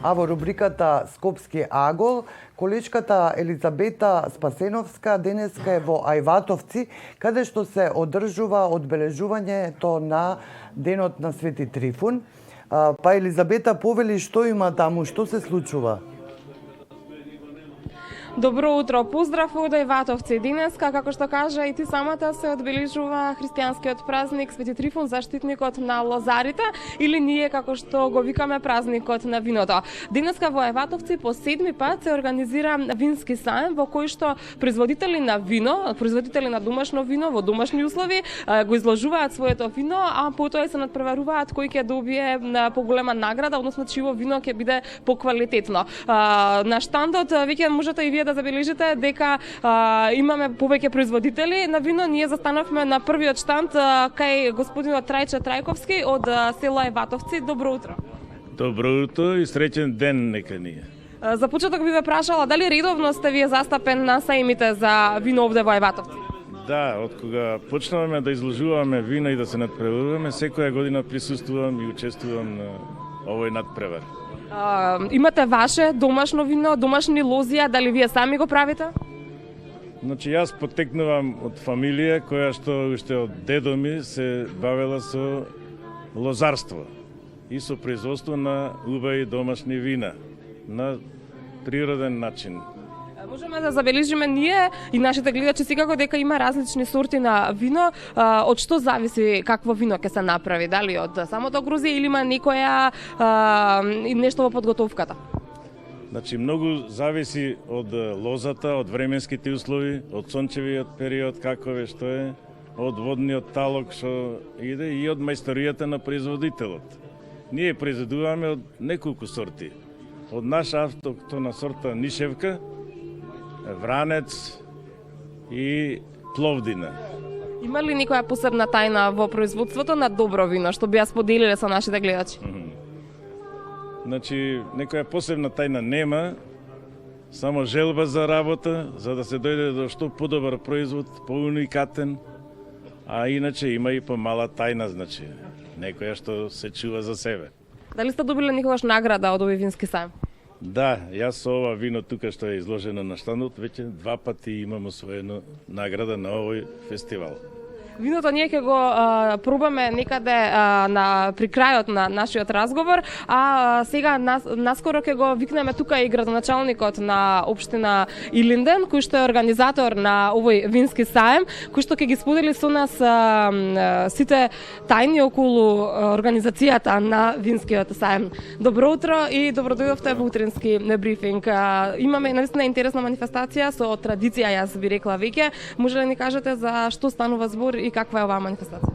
А во рубриката Скопски агол, колечката Елизабета Спасеновска денеска е во Ајватовци, каде што се одржува одбележувањето на Денот на Свети Трифун. Па Елизабета, повели што има таму, што се случува? Добро утро, поздрав од Ајватовци. Денеска, како што кажа и ти самата, се одбележува христијанскиот празник Свети Трифун, заштитникот на лозарите, или ние како што го викаме празникот на виното. Денеска во Ајватовци по 7-ми пат се организира вински саем во кој што производители на вино, производители на домашно вино во домашни услови го изложуваат своето вино, а потоа се надпреваруваат кој ќе добие поголема награда, односно чиво вино ќе биде поквалитетно. На штандот веќе можете и вие да забележите дека имаме повеќе производители на вино. Ние застанавме на првиот штанд кај господинот Трајче Трајковски од село Ајватовци. Добро утро. Добро утро и среќен ден нека ни. За почеток би ве прашала дали редовно сте вие застапен на саимите за вино овде во Ајватовци? Да, од кога почнаваме да изложуваме вино и да се надпреваруваме, секоја година присуствувам и учествувам на овој надпревар. Имате ваше домашно вино, домашни лозија, дали вие сами го правите? Значи, јас потекнувам од фамилија која што уште од дедо ми се бавела со лозарство и со производство на убави домашни вина на природен начин. Можеме да забележиме ние и нашите гледачи секако дека има различни сорти на вино. Од што зависи какво вино ќе се направи? Дали од самото грозје или има некоја нешто во подготовката? Значи, многу зависи од лозата, од временските услови, од сончевиот период, каков е, што е, од водниот талок што иде и од мајсторијата на производителот. Ние произведуваме од неколку сорти. Од наша автохтона сорта Нишевка, Вранец и Пловдина. Има ли некоја посебна тајна во производството на добро вино, што би ја споделиле со нашите гледачи? Значи, некоја посебна тајна нема, само желба за работа, за да се дојде до што подобар производ, поуникатен, а иначе има и помала тајна, значи, некоја што се чува за себе. Дали сте добиле некогаш награда од овој вински саем? Да, јас со ова вино тука што е изложено на штандот, веќе 2 пати имам освоено награда на овој фестивал. Виното ние ќе го пробаме некаде при крајот на нашиот разговор, а сега наскоро ќе го викнеме тука и градоначалникот на општина Илинден, кој што е организатор на овој вински саем, кој што ќе ги сподели со нас сите тајни околу организацијата на винскиот саем. Добро утро и добро дојдовте во утрински брифинг. Имаме наистина интересна манифестација со традиција, јас би рекла веќе. Може ли ни кажете за што станува збор и каква е оваа манифестација?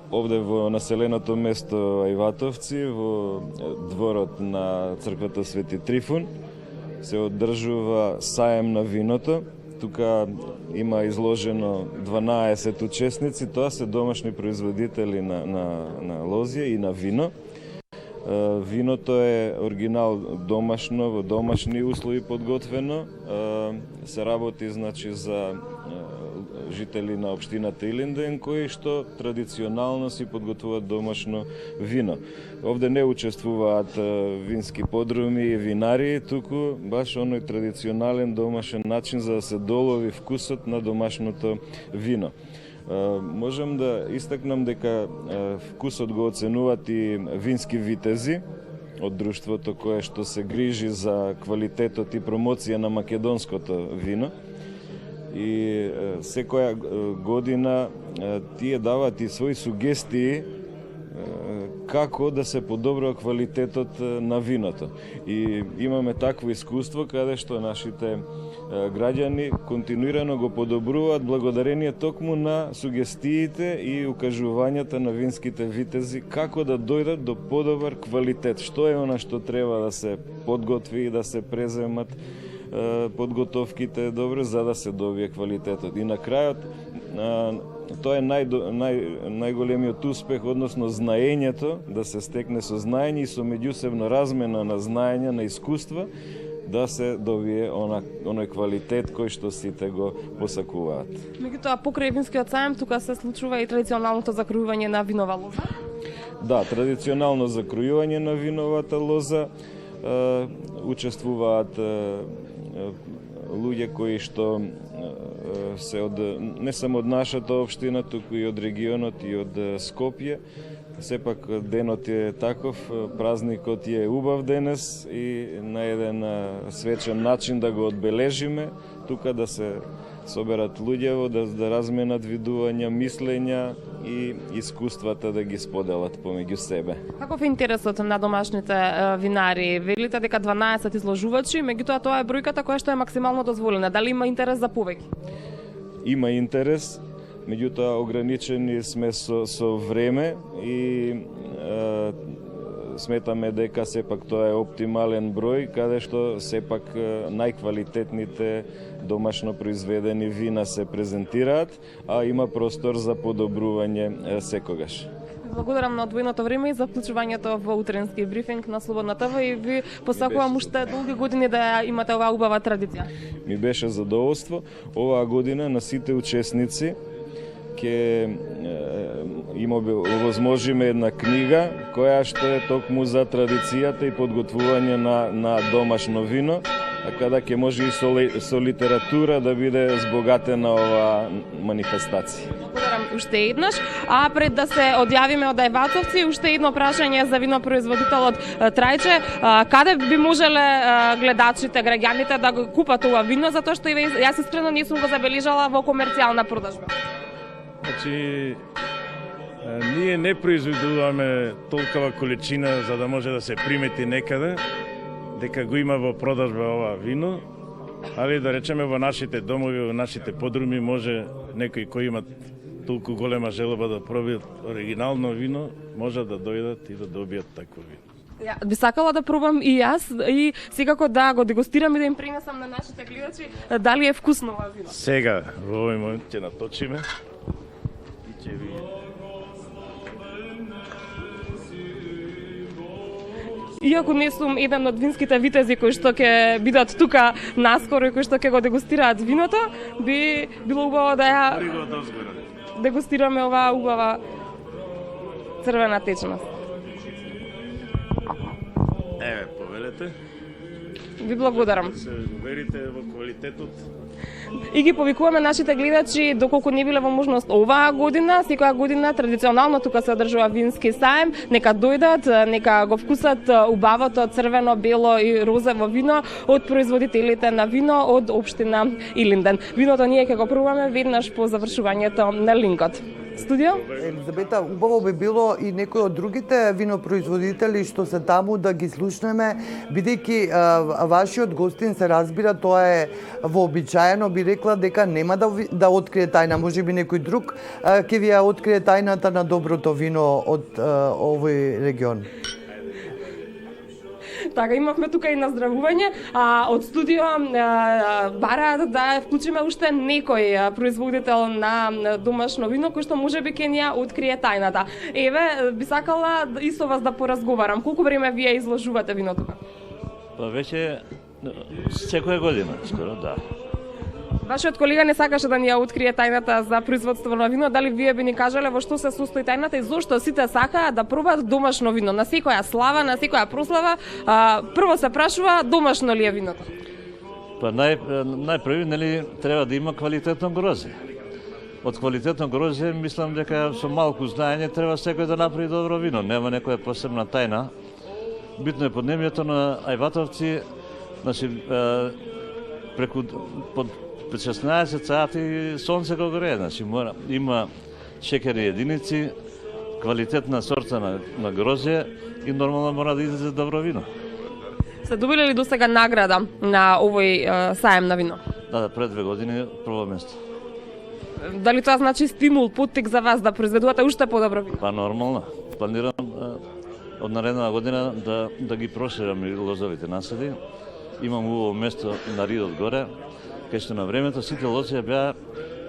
Овде во населеното место Ајватовци, во дворот на црквата Свети Трифун, се одржува саем на виното. Тука има изложено 12 учесници, тоа се домашни производители на лозија и на вино. Виното е оригинал домашно, во домашни услови подготвено. Се работи, значи, за жители на општината Илинден, кои што традиционално си подготвуваат домашно вино. Овде не учествуваат вински подруми и винари, туку баш оној традиционален домашен начин за да се долови вкусот на домашното вино. Можам да истакнам дека вкусот го оценуваат и вински витези од друштвото кое што се грижи за квалитетот и промоција на македонското вино. И секоја година тие даваат и своји сугестии како да се подобрува квалитетот на виното. И имаме такво искуство каде што нашите граѓани континуирано го подобруваат благодарение токму на сугестиите и укажувањата на винските витези како да дојдат до подобар квалитет. Што е она што треба да се подготви и да се преземат подготовките добро за да се добие квалитетот. И на крајот тоа е најголемиот успех, односно знаењето, да се стекне со знаење и со меѓусебна размена на знаење, на искуства, да се добие оној квалитет кој што сите го посакуваат. Меѓутоа, покрај винскиот саем, тука се случува и традиционалното закружување на винова лоза? Да, традиционално за крујување на виновата лоза учествуваат луѓе кои што се од не само од нашата општина, туку и од регионот и од Скопје. Сепак денот е таков, празникот е убав денес и на еден свечен начин да го одбележиме, тука да се соберат луѓево, да разменат видувања, мислења и искуствата да ги споделат помеѓу себе. Каков е интересот на домашните винари? Велите дека 12 изложувачи, меѓутоа тоа е бројката која што е максимално дозволена. Дали има интерес за повеќе? Има интерес, меѓутоа ограничени сме со време и сметаме дека сепак тоа е оптимален број, каде што сепак најквалитетните домашно произведени вина се презентираат, а има простор за подобрување секогаш. Благодарам на одвоеното време и за вклучувањето во утренски брифинг на Слободна ТВ и ви посакувам уште долги години да имате оваа убава традиција. Ми беше задоволство. Оваа година на сите учесници ќе им овозможиме една книга која што е токму за традицијата и подготвување на домашно вино, така да ќе може и со литература да биде збогатена оваа манифестација. Благодарам уште еднаш, а пред да се одјавиме од Ајватовци, уште едно прашање за винопроизводителот Трајче. Каде би можеле гледачите, граѓаните да го купат ова вино, затоа што јас искрено не сум го забележала во комерцијална продажба? Значи, ние не произведуваме толкова количина за да може да се примети некаде дека го има во продажба ова вино, али да речеме во нашите домови, во нашите подруми може некои кои имат толку голема желба да пробијат оригинално вино, може да дојдат и да добијат такво вино. Ја би сакала да пробам и јас и секако да го дегустирам и да им пренесам на нашите гледачи дали е вкусно ова вино. Сега во овој момент ќе наточиме. Иако не сум еден од винските витези кои што ќе бидат тука наскоро и кои што ќе го дегустираат виното, би било убаво да ја дегустираме оваа убава црвена течност. Еве, повелете. Ви благодарам. Се уверите во квалитетот. И ги повикуваме нашите гледачи доколку не биле во можност оваа година, секоја година традиционално тука се одржува вински саем, нека дојдат, нека го вкусат убавото црвено, бело и розово вино од производителите на вино од општина Илинден. Виното ние ќе го пробуваме веднаш по завршувањето на линкот. Студио? Елизабета, убаво би било и некои од другите винопроизводители што се таму да ги слушнеме, бидејќи вашиот гостин се разбира, тоа е вообичаено, би рекла дека нема да открие тајна, можеби некој друг ќе ви ја открие тајната на доброто вино од овој регион. Така, имавме тука и наздравување, од студио бараат да вклучиме уште некој производител на домашно вино кој што можеби ќе ни ја открие тајната. Еве, би сакала и со вас да поразговарам. Колку време вие изложувате вино тука? Па веќе секоја година, скоро, да. Вашиот колега не сакаше да ни ја открие тајната за производство на вино, дали вие би ни кажале во што се состои тајната и зошто сите сакаат да пробаат домашно вино? На секоја слава, на секоја прослава, прво се прашува домашно ли е виното? Па најпрви, нели, треба да има квалитетно грозе. Од квалитетно грозе, мислам дека со малку знаење треба секој да направи добро вино, нема некоја посебна тајна. Битно е поднебјето на Ајватовци, значи, под 16 сати сонце го грее, значи има шекерни единици, квалитетна сорта на грозје и нормално мора да излезе добро вино. Се добили ли досега награда на овој саем на вино? Да, пред 2 години прво место. Дали тоа значи стимул, поттик за вас да произведувате уште подобро вино? Па нормално. Планирам од наредна година да ги проширам и лозовите насади. Имам убаво место на Ридот горе, кај што на времето сите лози беа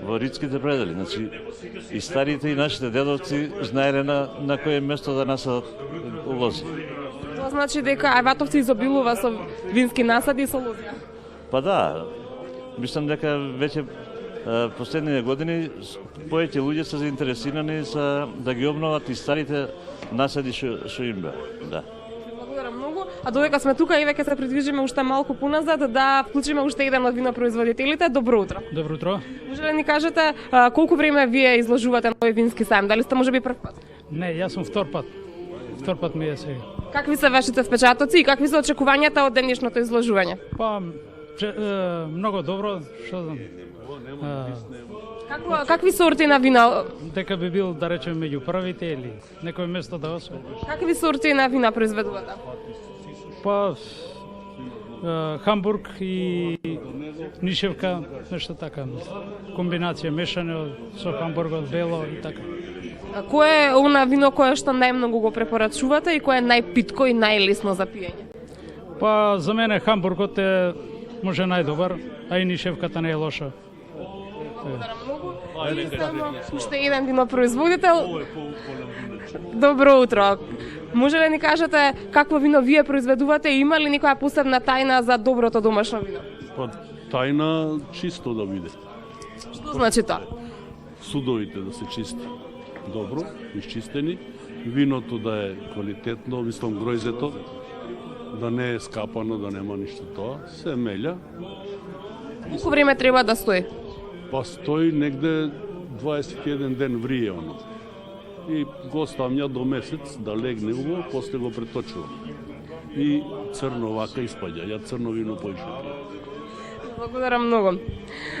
во ридските предели. Значи, и старите и нашите дедовци знаеле на кое место да насадат лози. Тоа значи дека Ајватовци изобилува со вински насади и со лози? Па да, мислам дека веќе последните години повеќе луѓе се заинтересирани за да ги обноват и старите насади што им беа. Да. Благодарам многу. А додека сме тука и веќе се придвижиме уште малку поназад да вклучиме уште еден од винопроизводителите. Добро утро. Добро утро. Може ли ни кажете колку време вие изложувате на овој вински сајм? Дали сте можеби прв пат? Не, јас сум втор пат. Втор пат ми е сега. Какви се вашите впечатоци и какви се очекувањата од денешното изложување? Па, многу добро, што знам. Какви сорти на вина? Дека би бил, да речем, меѓу првите или некој место да освои. Какви сорти на вина произведувате? Па, Хамбург и Нишевка, нешто така. Комбинација мешано со Хамбургот, бело и така. Кое е она вино кое што најмногу го препорачувате и кое е најпитко и најлесно за пиење? Па, за мене Хамбургот е може најдобар, а и Нишевката не е лоша. Благодарам многу. Уште еден винопроизводител. Добро утро. Може ли ни кажете какво вино вие произведувате и има ли никоја посебна тајна за доброто домашно вино? Па тајна чисто да биде. Што значи тоа? Судовите да се чисти добро, изчистени, виното да е квалитетно, мислам гројзето, да не е скапано, да нема ништо тоа, се мелја. Колку време треба да стои? Па стои негде 21 ден врие оно. И го ставња до месец да легне убаво, после го преточува. И црно вака испаѓа, ја црно вино поише пијам. Благодарам многу.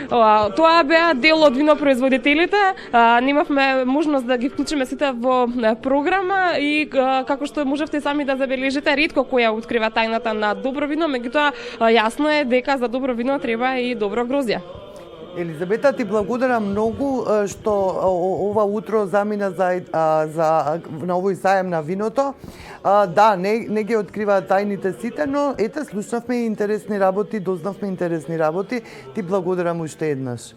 Тоа беа дел од винопроизводителите. Немавме можност да ги вклучиме сите во програма и како што можевте сами да забележите, ретко која открива тајната на добро вино, меѓутоа јасно е дека за добро вино треба и добро грозје. Елизабета, ти благодарам многу што ова утро замина на овој сајам на виното. Да, не ги открива тајните сите, но ете, слушнавме интересни работи, дознавме интересни работи. Ти благодарам уште еднаш.